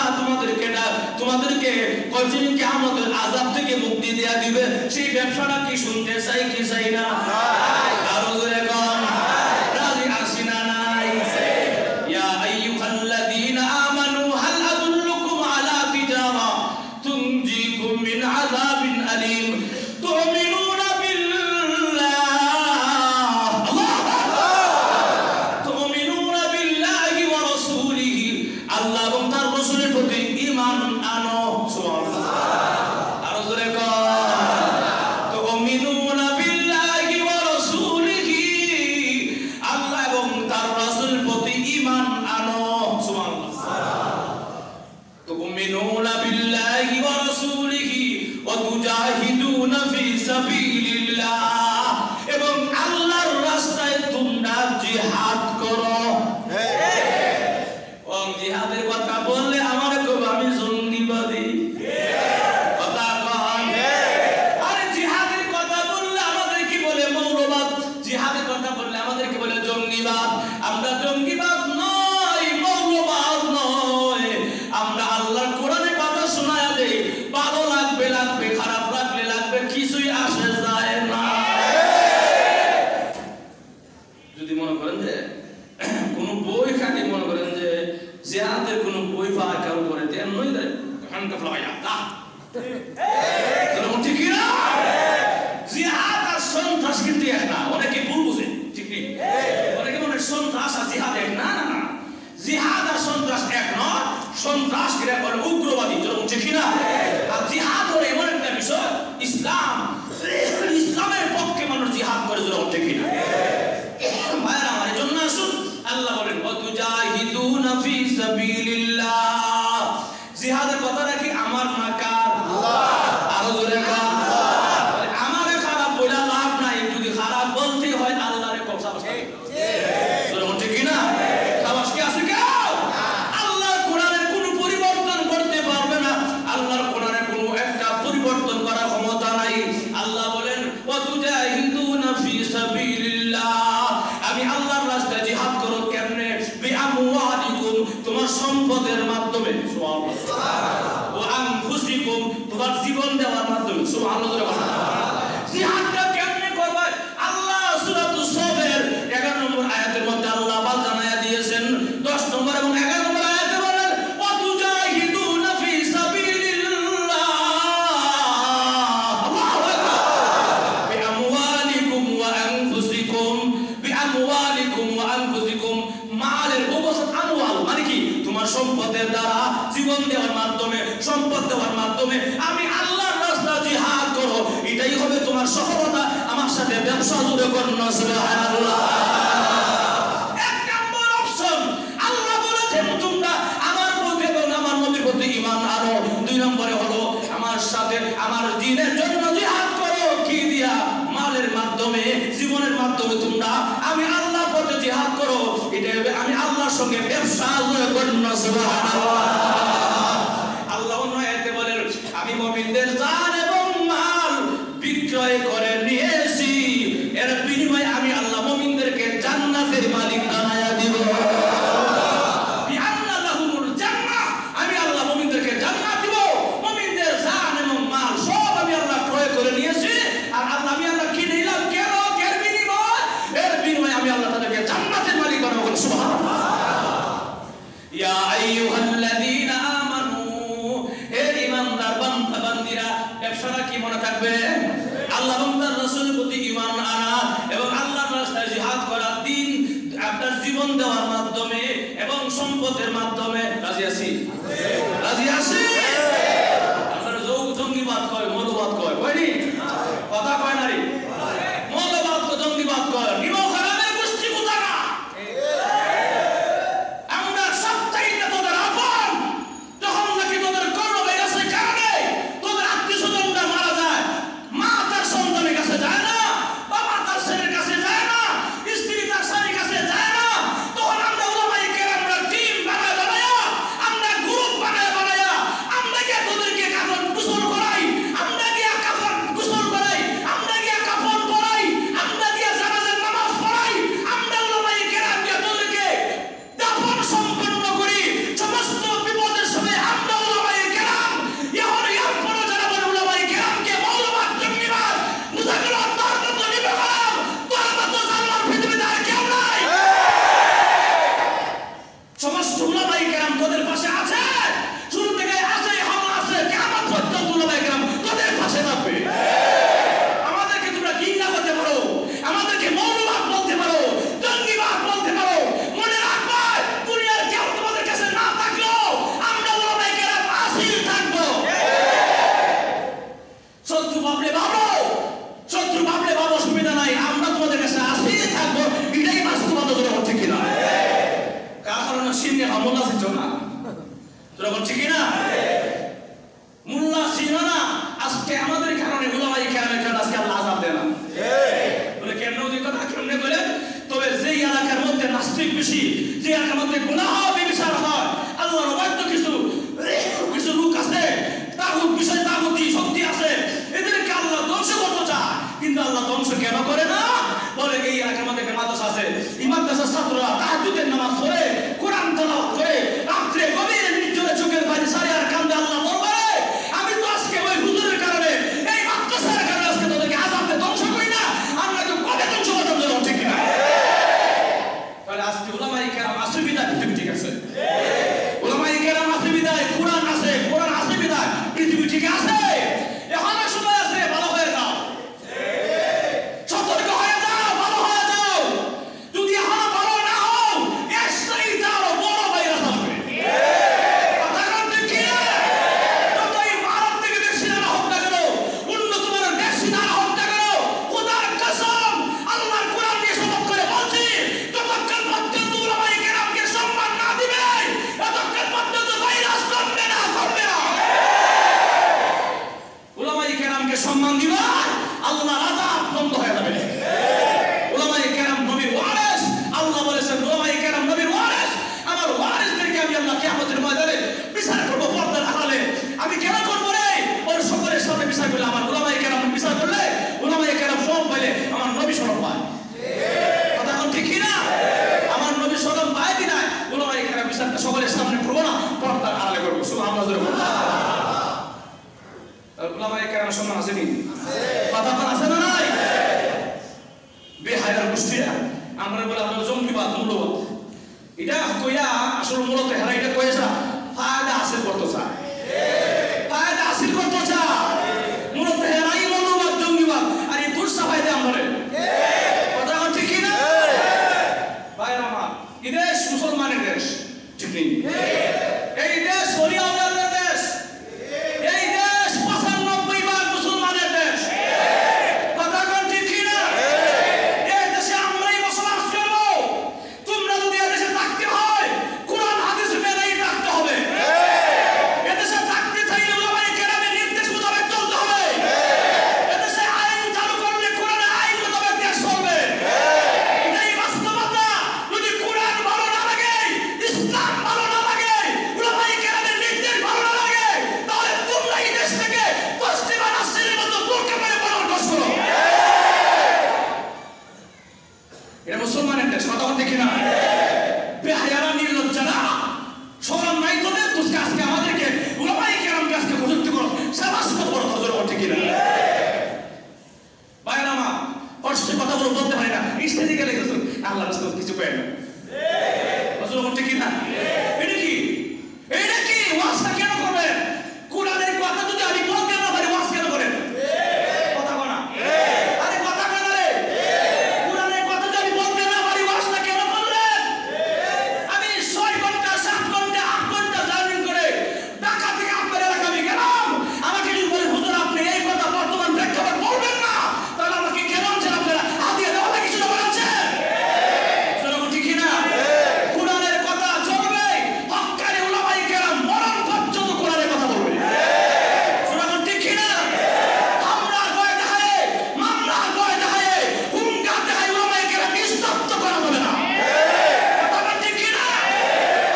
তোমাদেরকে কঠিন কিয়ামতের আযাব থেকে মুক্তি দেয়া দিবে সেই ব্যবসাটা কি শুনতে চাই কি চাই না আরো জোরে কোন রাজি আছি না নাই ইয়া আইয়ুহাল্লাযীনা আমানু হাল আদুল্লুকুম আলা তিজারা তুনজিকুম মিন আযাবিন আলিম তু'মিনুনা বিল্লাহ তু'মিনুনা বিল্লাহি ওয়া রাসূলিহি আল্লাহ এবং তার রাসূলের প্রতি ঈমান আনো সুবহানাল্লাহ আরো জোরে কোন তু'মিনুনা বিল্লাহি ওয়া রাসূলিহি আল্লাহ এবং তার রাসূলের প্রতি ঈমান আনো সুবহানাল্লাহ তু'মিনুনা বিল্লাহি ওয়া রাসূলিহি ওয়া তুজাহিদুনা ফি সাবিলিল্লাহ এবং আল্লাহর রাস্তায় তোমরা জিহাদ করো জিহাদের কথা বললে আমার খুব আমি জঙ্গিবাদী কথা কন আরে জিহাদের কথা বললে আমাদের কি বলে মৌলবাদ জিহাদের কথা বললে আমাদের কি বলে জঙ্গিবাদ আমরা জঙ্গিবাদ নয় মৌলবাদ নয় আমরা আল্লাহর কোরআনের কথা শোনায়া দেই ভালো লাগবে খারাপ লাগবে কিছুই আসে যায় না যদি মনে করেন যে কোন বই খালি মনে করেন যে জিহাদের কোন বই পাওয়া কারো করে দেন নই দেয় হানকা ফলায়া তা এরকম ঠিক না জিহাদ আর সন্ত্রাস কিন্তু এক না অনেকে ভুল বুঝে ঠিক নেই অনেকে মনে সন্ত্রাস আর জিহাদ এক না জিহাদ আর সন্ত্রাস এক নয় সন্ত্রাস এরা করে উগ্রবাদী যেরকম ঠিক না আর জিহাদ হলো এমন একটা বিষয় ইসলামের পক্ষে মানুষ জিহাদ করে যেরকম ঠিক না ভাইরা আমার জন্য আসুন আল্লাহ বলেন তুজাহিদুনা ফি সাবিলিল্লাহ। জিহাদের কথাটা কি আমার না কার? আল্লাহ। আরো জোরে কার? আল্লাহ। আমারে খারাপ বলা লাভ নাই, যদি খারাপ বলতে হয় আল্লাহরে কথা বলতে হবে। ঠিক জোরে বলতে কি না? সাবাস কি আছে কেউ? আল্লাহর কোরআনের কোনো পরিবর্তন করতে পারবে না। আল্লাহর কোরআনের কোনো একটা পরিবর্তন করার ক্ষমতা নাই। আল্লাহ বলেন ওয়া তুজাহিদুনা ফি সাবিলিল্লাহ, আমি আল্লাহর রাস্তায় জিহাদ করো কেমনে? বিআমওয়ালিকুম, তোমার সম্পদের মাধ্যমে, সুবহানাল্লাহ, ওয়া আনফুসিকুম, তোমার জীবন দেওয়ার মাধ্যমে, সুবহানাল্লাহ। জিহাদটা কেমনে করবে? আল্লাহ সূরাতুস সাফের 11 নম্বর আয়াতের মধ্যে আল্লাহ পাক জানায়া দিয়েছেন। 10 নম্বর এবং 11 নম্বর আয়াতে বলেন ওয়া তুজাহিদুনা ফি সাবিলিল্লাহ, আল্লাহু আকবার, বিআমওয়ালিকুম ওয়া আনফুসিকুম, বিআমওয়ালিকুম ওয়া আনফুসিকুম, মালের উপসৎ আমওয়াল মানে কি? তোমার সম্পদের দ্বারা, জীবন দেওয়ার মাধ্যমে, সম্পদ দেওয়ার মাধ্যমে আমি আল্লাহর রাস্তায় জিহাদ করো, এটাই হবে তোমার সফলতা। আমার সাথে ব্যবসা জুড়ে করুন সুবহানাল্লাহ। এক নম্বর অপশন, আল্লাহ বলেছেন তোমরা আমার প্রতি এবং আমার নবীর প্রতি ঈমান আনো। 2 নম্বরে হলো আমার সাথে আমার দ্বীনের জন্য জিহাদ করো। কি দিয়া? মালের মাধ্যমে, জীবনের মাধ্যমে তোমরা আমি আল্লাহর পথে জিহাদ করো, এটা হবে আমি আল্লাহর সঙ্গে ব্যবসা জুড়ে করুন সুবহানাল্লাহ। আল্লাহ অন্য আয়াতে বলেন আমি মুমিনদের জান এবং মাল বিক্রয় করে নিয়েছি, এর বিনিময়ে আমি আল্লাহ মুমিনদেরকে জান্নাতের মালিক বানায়া দিব। বিআন্না লাহুমুল জান্নাহ, আমি আল্লাহ মুমিনদেরকে জান্নাত দিব। মুমিনদের জান এবং মাল সব আমি আল্লাহ ক্রয় করে নিয়েছি। আর আল্লাহ আমি আল্লাহ কি নিলাম? কেন? এর বিনিময়ে, এর বিনিময়ে আমি আল্লাহ তাদেরকে জান্নাতের মালিক বানাবো। সুবহানাল্লাহ। ইয়া আইয়ুহাল্লাযীনা আমানু, হে ঈমানদার বান্দা বান্দীরা, ব্যবসাটা কি মনে থাকবে? আল্লাহ এবং তার রাসূলের প্রতি ঈমান আনা এবং আল্লাহর রাস্তায় জিহাদ করা, দিন আপনার জীবন দেওয়ার মাধ্যমে এবং সম্পদের মাধ্যমে। রাজি আছি? রাজি আছি? আপনারা জঙ্গিবাদ কয়, মৌলবাদ কয়, কয়নি? কথা কয় না রে? মৌলবাদ তো জঙ্গিবাদ কয়, নিমক হারামের গোষ্ঠী কোথাকা? আমরা সবচাইতে তোদের আপন, যখন নাকি তোদের গৌরবে গেছে কারণে তোদের আত্মীয়-স্বজনরা মারা যায়, মা তার সন্তানের কাছে যায় না, বাবা তার ছেলের কাছে যায় না, স্ত্রী তার স্বামীর কাছে যায় না, তখন আমরা উলামায়ে কেরামরা টিম বানায়া আমরা গ্রুপ বানায়া আমরা গিয়ে তোদেরকে কাফন গোসল করাই, আমরা গিয়ে কাফন গোসল করাই, আমরা গিয়ে কাফন পড়াই, আমরা গিয়ে জানাজার নামাজ পড়াই, আমরা উলামায়ে কেরাম গিয়ে তোদেরকে দাফন সম্পন্ন করি। সমস্ত বিপদের সময় আমরা উলামায়ে কেরাম এখন পড়ো যারা বলে উলামায়ে কেরামকে মৌলবাদ, জঙ্গিবাদ, মুজাহিদ, তার মতো নিবেদন, তার মতো জানোয়ার পৃথিবীতে আর কেউ নাই। সমস্ত উলামায়ে কেরাম তোদের পাশে আছে, শুরু থেকে আছে, এখন আছে, কিয়ামত পর্যন্ত উলামায়ে কেরাম তোদের পাশে থাকবে। আমাদেরকে তোমরা ঘৃণা করতে পারো, আমাদেরকে মৌলবাদ বলতে পারো, জঙ্গিবাদ বলতে পারো, মনে রাখবে দুনিয়ার কেউ তোমাদের কাছে না থাকলেও আমরা উলামায়ে কেরাম আসিল থাকবো। শত্রু ভাবলে ভাবো, শত্রু ভাবলে ভাবো, অসুবিধা নাই, আমরা তোমাদের কাছে আসিল থাকবো, এটাই বাস্তবতা। তোরা হচ্ছে কিনা? কার কারণে সিনে মোল্লা ছিল না? তোরা হচ্ছে কিনা? মোল্লা ছিল না, আজকে আমাদের কারণে উলামায়ে কেরামের কারণে আজকে আল্লাহ আযাব দেয় না। বলে কেন ওই কথা কেমনে বলে? তবে যেই এলাকার মধ্যে নাস্তিক বেশি, যে এলাকার মধ্যে গুনাহ বিবিচার হয়, আল্লাহর অবাধ্য কিছু লোক আছে, তাগুত বিষয় তাগুতি শক্তি আছে, এদেরকে আল্লাহ ধ্বংস করতে চায়, কিন্তু আল্লাহ ধ্বংস কেন করে না? বলে এই এলাকার মধ্যে একটা মাদ্রাসা আছে, এই মাদ্রাসার ছাত্ররা তাহাজ্জুদের নামাজ পড়ে, কোরআন তেলাওয়াত করে, রাত্রে গভীরে নির্জনে চোখের পানি সারি আর কান্দে আল্লাহ দরবারে। আমি তো আজকে ওই হুজুরের কারণে, এই মাদ্রাসার কারণে আজকে তোদেরকে আযাবে ধ্বংস করি না, আমরা তো কবে ধ্বংস করতে যাবো? ঠিক কিনা? তাহলে আজকে উলামায়ে কেরাম আছে বিদায় পৃথিবী ঠিক আছে, উলামায়ে কেরাম আছে বিদায়, কোরআন আছে বিদায় পৃথিবী ঠিক আছে। এখনো সময় আছে, ভালো হয়ে যাও, সতর্ক হয়ে যাও, ভালো হয়ে কইয়া আসলে মূলত হেরা এটা কইছা ফায়দা হাসিল করতে চায়, ফায়দা হাসিল করতে চায় মূলত হেরাই মৌলবাদ জঙ্গিবাদ আর এই দুঃসা ফায়দা আমাদের কথা হচ্ছে কি না ভাইরা আমার এই দেশ মুসলমানের দেশ ঠিক নেই, এই দেশ শরিয়াতের দেশ, এই দেশ 95% মুসলমানের দেশ কথা কোন ঠিক কি না এই দেশে আমরাই বসবাস করব। তোমরা যদি এই দেশে থাকতে হয় কোরআন হাদিস মেনেই থাকতে হবে, এই দেশে থাকতে চাইলে ওলামায়ে কেরামের নির্দেশ মোতাবেক চলতে হবে, এই দেশে আইন চালু করলে কোরআনের আইন মোতাবেক দেশ চলবে, এটাই বাস্তবতা। যদি কোরআন ভালো না লাগে, ইসলাম ভালো না লাগে, ওলামায়ে কেরামের নির্দেশ ভালো না লাগে, তাহলে তোমরা এই দেশ থেকে তসলিমা নাসরিনের মতো বোরকা পরে পরামর্শ করো। এটা মুসলমানের দেশ কথা বলতে কিনা বেহায়ারা নির্লজ্জারা শরম নাই তোদের তুই আজকে আমাদেরকে ওলামায়ে কেরামকে আজকে প্রযুক্তি করো সেবাস্ত করো হজর বলতে কিনা ভাইরা আমার কষ্ট কথা বলতে পারি না স্টেজে গেলে আল্লাহ রাসূল কিছু কয় না হজর বলতে কিনা এটা কি এটা কি ওয়াজটা কেন করবেন? কোরআনের কথা যদি আমি বলতে না পারি ওয়াজ কেন করেন? কথা বলা আরে কথা কেন রে কোরআনের কথা যদি আমি বলতে না পারি ওয়াজটা কেন করলেন? আমি 6 ঘন্টা 7 ঘন্টা 8 ঘন্টা জার্নি করে ঢাকা থেকে আপনার এলাকা আমি গেলাম, আমাকে যদি বলে হুজুর আপনি এই কথা বর্তমান প্রেক্ষাপট বলবেন না, তাহলে আমাকে কেন আনছেন আপনারা? হাদিয়া দেওয়া লাগে কিছু বলেছেন সেরকম ঠিক না? কোরআনের কথা চলবে, হক্কানি উলামায়ে কেরাম মরণ পর্যন্ত কোরআনের কথা বলবে সেরকম ঠিক না? আমরা ভয় দেখায় মামলা ভয় দেখায় হুঙ্কার দেখায় উলামায়ে কেরাম নিস্তব্ধ করা যাবে না কথা ঠিক না?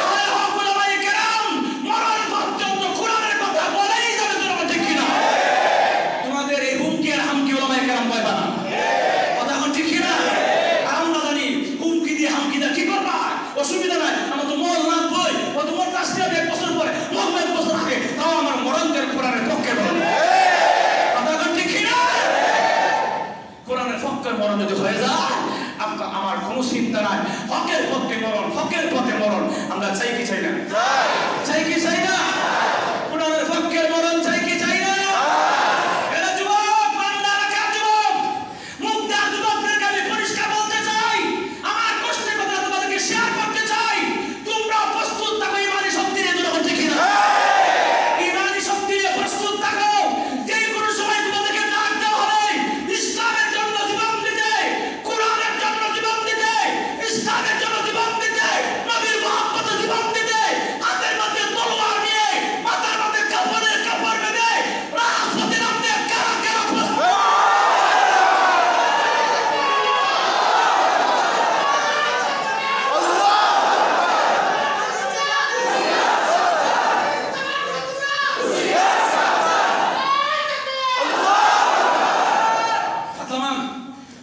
আহলে হক উলামায়ে কেরাম মরণ পর্যন্ত কোরআনের কথা বলেই যাবে সেরকম ঠিক না? তোমাদের এই হুমকি আর হামকি উলামায়ে কেরাম ভয় পায় না কথা ঠিক না? আমরা জানি হুমকি দিয়ে হামকি দিয়ে কি করবা অসুবিধা নাই, আমার তো মল না বই ও তো মোর কাছ থেকে 1 বছর পরে মল 1 বছর আগে তাও আমার মরণদের কোরআনের পক্ষে বলে কথা ঠিক না? কোরআনের পক্ষে মরণ যদি হয়ে যায় আমার কোনো চিন্তা নাই, হকের পক্ষে মরণ, হকের পথে মরণ আমরা চাই কি চাই না? চাই কি চাই না? কোরআনের পক্ষে মরণ চাই কি চাই না? এরা যুবক বান্দারা কা যুবক মুক্তা যুবকদেরকে আমি পরিষ্কার বলতে চাই, আমার কষ্টের কথা তোমাদেরকে শেয়ার করতে চাই। তোমরা প্রস্তুত থাকো ইমানি শক্তি নিয়ে জন্য হচ্ছে কিনা? ইমানি শক্তি নিয়ে প্রস্তুত থাকো, যে কোনো সময় তোমাদেরকে ডাক দেওয়া হবে ইসলামের জন্য জীবন দিতে, কোরআনের জন্য জীবন দিতে, ইসলামের জন্য জীবন দিতে, নবীর মহব্বতে জীবন দিতে, হাতের মধ্যে তলোয়ার নিয়ে মাথার মধ্যে কাপড়ের কাপড় বেঁধে রাজপথে নামতে কারা কারা প্রস্তুত?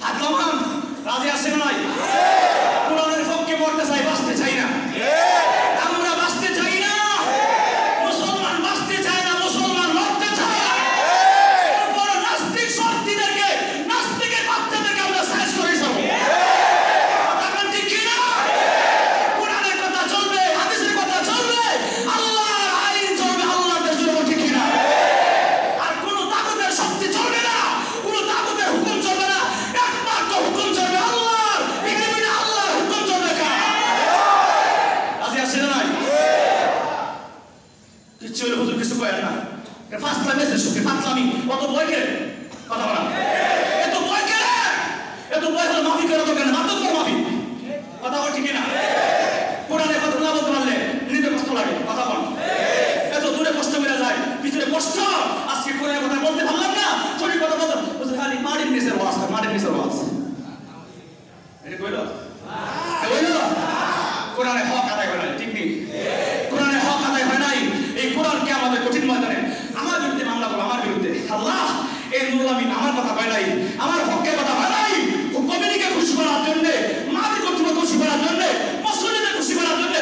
হাতলামান রাজি আছেন নাই? কোরআনের পক্ষে মরতে চাই, বাঁচতে চাই না, আমরা বাঁচতে চাই না, মুসলমান বাঁচতে চায় না, মুসলমান মরতে চায়। বড় নাস্তিক শক্তিদেরকে নাস্তিকের বাচ্চাদেরকে আমরা সাইজ করে যাবো কথা ঠিক কিনা? কোরআনের কথা চলবে, হাদিসের কথা চলবে, আল্লাহর আইন চলবে, আল্লাহর দেশ চলবে ঠিক কিনা? আর কোনো তাগুতের শক্তি চলবে না, কোনো তাগুতের হুকুম চলবে না, একমাত্র হুকুম চলবে আল্লাহর, পৃথিবীতে আল্লাহর হুকুম চলবে কার? রাজি আছেন না? কিচ্ছু হলে হুজুর কিছু কয়েন না, ফাঁসলা মেসেজ শুকে ফাঁসলামি অত বই কে কথা বলা এত বই কে এত বই হলে মাফি করে তো কেন মাত্র তোমার মাফি কথা বল ঠিক না? কোরআনের কথা না বলতে পারলে নিজের কষ্ট লাগে কথা বল, এত দূরে কষ্ট মেরে যায় পিছনে কষ্ট, আজকে কোরআনের কথা বলতে পারলাম না, শরীর কথা বলতে খালি মাটির নিচের ওয়াজ, মাটির নিচের ওয়াজ এটা কইলো কইলো কোরআনের হক আদায় হয় নাই ঠিক নেই? কোরআনের হক আদায় হয় নাই, এই কোরআনকে আমাদের কঠিন ময়দানে আমার বিরুদ্ধে মামলা করো, আমার বিরুদ্ধে আল্লাহ এই নুরুল আমিন আমার কথা হয় নাই, আমার হকের কথা হয় নাই, কমিটিকে খুশি করার জন্য, মালিক কর্তৃপক্ষ খুশি করার জন্য, মসজিদকে খুশি করার জন্য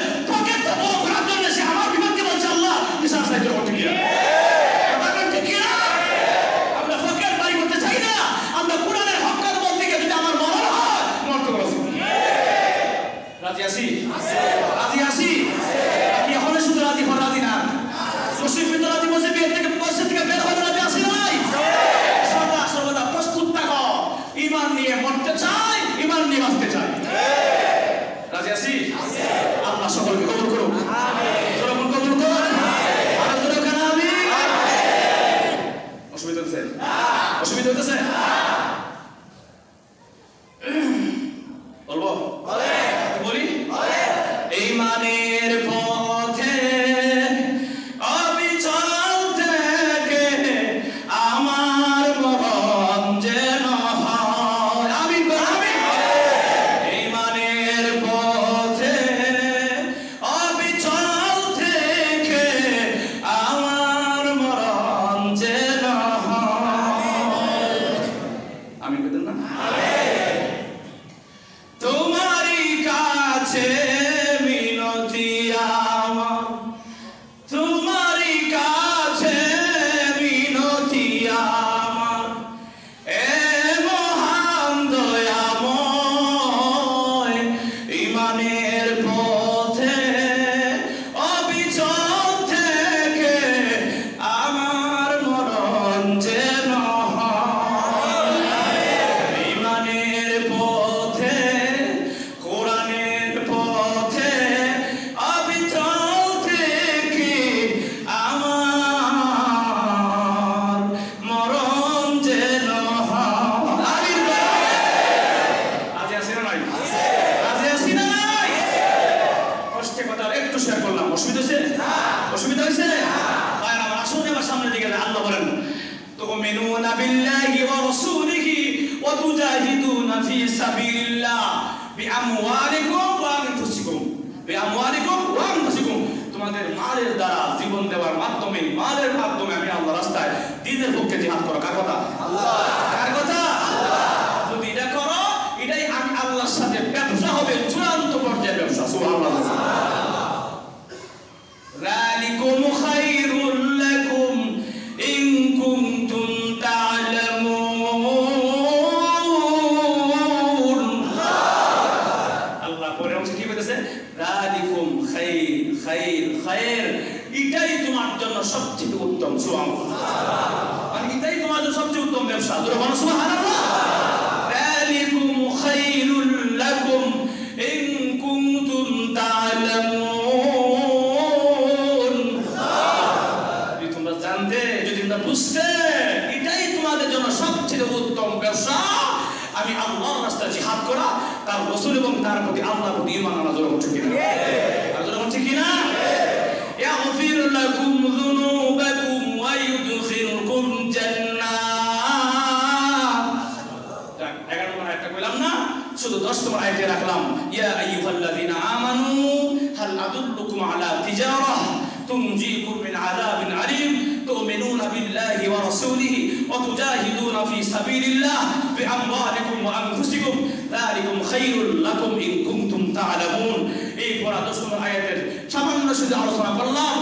আমাদেরকে কবুল করুন। আমিন। কবুল করুন। আর জোরে কানা আমিন। অসুবিধা হচ্ছে? অসুবিধা হচ্ছে? বলবো? বলি? ঈমানের পথে অবিচল থেকে আমার মরণ যেন হয়। আমিন আমিন। ঈমানের পথে অবিচল থেকে আমার মরণ যেন হয়। আমিন বলেন না? তোমারই কাছে মিনতি আমার, তোমারই কাছে মিনতি আমার, এ মহান দয়াময়। ঈমানের পথে অবিচল থেকে আমার মরণ যেন হয়। ঈমানের পথে কোরআনের পথে অবিচল থেকে আমার মরণ যেন হয়। রাজি আছি না নাই? রাজি আছি না নাই? কষ্টে কথা একটু শেয়ার করলাম। অসুবিধা হয়েছে? অসুবিধা হয়েছে? ভাইরা আমার আসুন এবার সামনের দিকে যাই। আল্লাহ বলেন তুমিনুনা বিল্লাহি ওয়া রাসূলিহি ওয়া তুজাহিদুনা ফি সাবিলিল্লাহ বিআমওয়ালিকুম ওয়া আনফুসিকুম। বিআমওয়ালিকুম ওয়া আনফুসিকুম। তোমাদের মালের দ্বারা জীবন দেওয়ার মাধ্যমে, মালের মাধ্যমে আমি আল্লাহর রাস্তায় দ্বীনের পক্ষে জিহাদ করো। কার কথা? আল্লাহ। কার কথা? আল্লাহ। যদি এটা করো, এটাই আমি আল্লাহর সাথে ব্যবসা হবে, চূড়ান্ত পর্যায়ের ব্যবসা। সুবহানাল্লাহ। যালিকুম খায়রুল লাকুম ইন কুনতুম তা'লামুন। আল্লাহ পরে কি বলেছে? যালিকুম খায়র, খায়র, খায়র, এটাই তোমার জন্য সবচেয়ে উত্তম। সুবহানাল্লাহ। মানে এটাই তোমার জন্য সবচেয়ে উত্তম ব্যবসা। জোরে বলো সুবহানাল্লাহ। যালিকুম খায়রুল লাকুম ইন কুনতুম তা'লামুন। যদি তোমরা জানতে, যদি তোমরা বুঝতে, এটাই তোমাদের জন্য সবচেয়ে উত্তম ব্যবসা, আমি আল্লাহর রাস্তায় জিহাদ করা, তার রাসূল এবং তার প্রতি আল্লাহর প্রতি ঈমান আনা। জোরে বলছি কিনা? জোরে বলছি কিনা? ইয়াগফির লাকুম যুনুবাকুম ওয়া ইউদখিলুকুম জান্নাত। 11 নম্বর আয়াতটা কইলাম না, শুধু 10 নম্বর আয়াতে রাখলাম। ইয়া আইয়ুহাল্লাযীনা আমানু হাল আদুল্লুকুম আলা তিজারাহ তুনজিকুম মিন আযাবিন আলীম তু'মিনুনা বিল্লাহি ওয়া রাসূলিহি ওয়া তুজাহিদুনা ফি সাবিলিল্লাহ বিআমওয়ালিকুম ওয়া আনফুসিকুম যালিকুম খায়রুল লাকুম ইন কুনতুম তা'লামুন। এই পড়া 10 নম্বর আয়াতের সামান্য শুধু আলোচনা করলাম,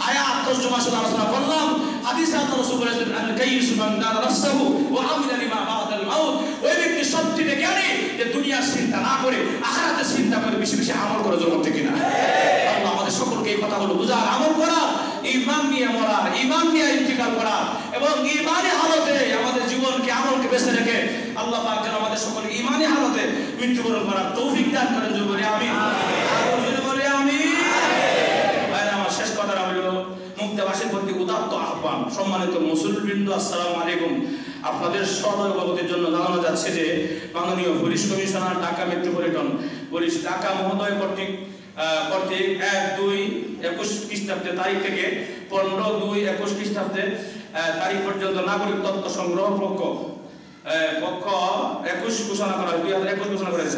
আয়াত তর্জমা শুধু আলোচনা করলাম। হাদিসে আল্লাহ রাসূল বলেছেন আল কাইয়িস মান দানা নাফসাহু ওয়া আমিলা লিমা বা'দাল মাউত। ওই ব্যক্তি সবচেয়ে জ্ঞানী যে দুনিয়ার চিন্তা না করে আখিরাতের চিন্তা করে বেশি বেশি আমল করে। জোর করতে কিনা? আল্লাহ আমাদের সকলকে এই কথাগুলো বুঝার, আমল করার, ঈমান নিয়ে মরার, ঈমান নিয়ে ইন্তিকাল করার এবং ঈমানি হালতে আমাদের জীবনকে, আমলকে বেঁচে রেখে আল্লাহ পাক যেন আমাদের সকলকে ঈমানি হালতে মৃত্যুবরণ করার তৌফিক দান করেন। জোরে বলি আমিন। জোরে বলি আমিন। ভাইরা আমার শেষ কথা হলো মুক্তাবাসীর প্রতি উদাত্ত আহ্বান। সম্মানিত মুসলিমবৃন্দ, আসসালামু আলাইকুম। আপনাদের সদয় জন্য জানানো যাচ্ছে যে মাননীয় police commissioner Dhaka metropolitan police Dhaka মহোদয় কর্তৃক 1-2-21 খ্রিস্টাব্দে তারিখ থেকে 15-2-21 খ্রিস্টাব্দে তারিখ পর্যন্ত নাগরিক তথ্য সংগ্রহ পক্ষ 21 ঘোষণা করা হয়, 2021 ঘোষণা করেছে।